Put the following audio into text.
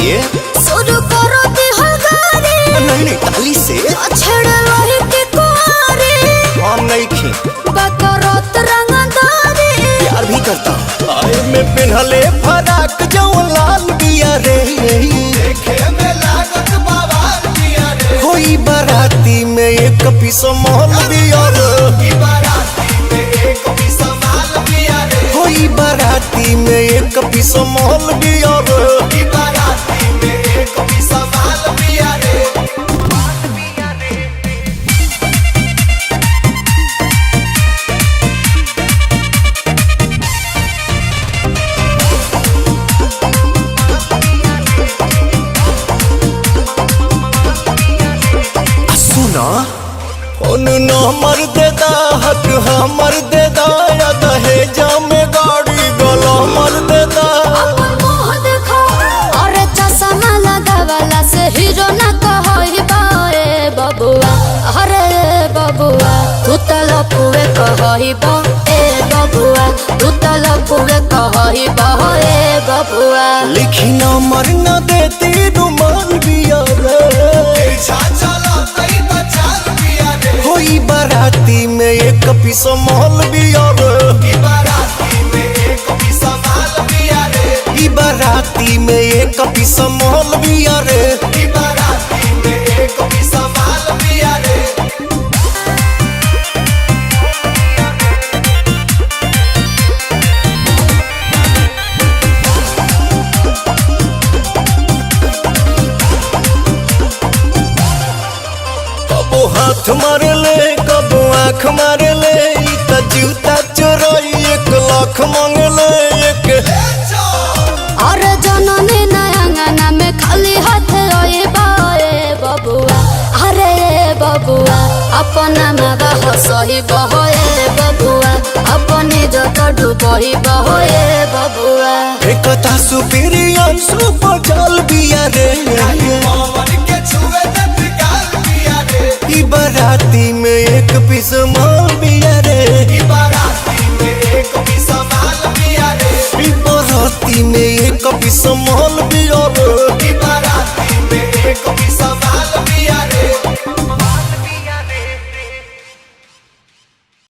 बताइए। शुरू करो दिहगारी नहीं नहीं ताली से छेड़े लोही के कुआरी हम नहीं खी बकरत रंगदारी प्यार भी करता आए में पिन्हले फराक जो लाल बिया रे देखे में लागत बाबार बिया रे होई बाराती में एक पीस मोहल बिया रे बाराती में एक भी संभाल बिया रे होई बाराती में एक पीस मोहल बिया रे बाराती में एक भी संभाल बिया रे सुना उन नंबर देदा हक हमर देदा या दहेजा में गाड़ी गला मर देदा अपन मुंह देखो और चश्मा लगावला से हीरो ना कहई बाए बबुआ अरे बबुआ तू त लपुए कहई बा ए बबुआ तू त लपुए कहई बा ए बबुआ लिखी नंबर न देती रुमाल बिया रे पीछा चला तई बचाल बिया रे होई बाराती में एक पीस मोहल बिया रे बाराती में एक भी संभाल बिया रे ई बाराती में एक पीस मोहल बिया रे बाराती में एक भी संभाल बिया रे कबो हाथ मारे ले कबो आँख मारे ले ई त जूता चोराई 1 लाख मांगे ले एक और जननी नयंगना में खाली हाथ रोए बाए बबुआ अरे बबुआ अपना मावा हसही बहोए बबुआ अपनी जत डूबही बहोए बबुआ एकता सुपीरियर सुपर जल बिया रे पवन के छुए दत गाल बिया रे ई बाराती में एक पीस माल बिया रे बाराती में एक भी संभाल बिया रे ई बाराती में एक पीस माल बिया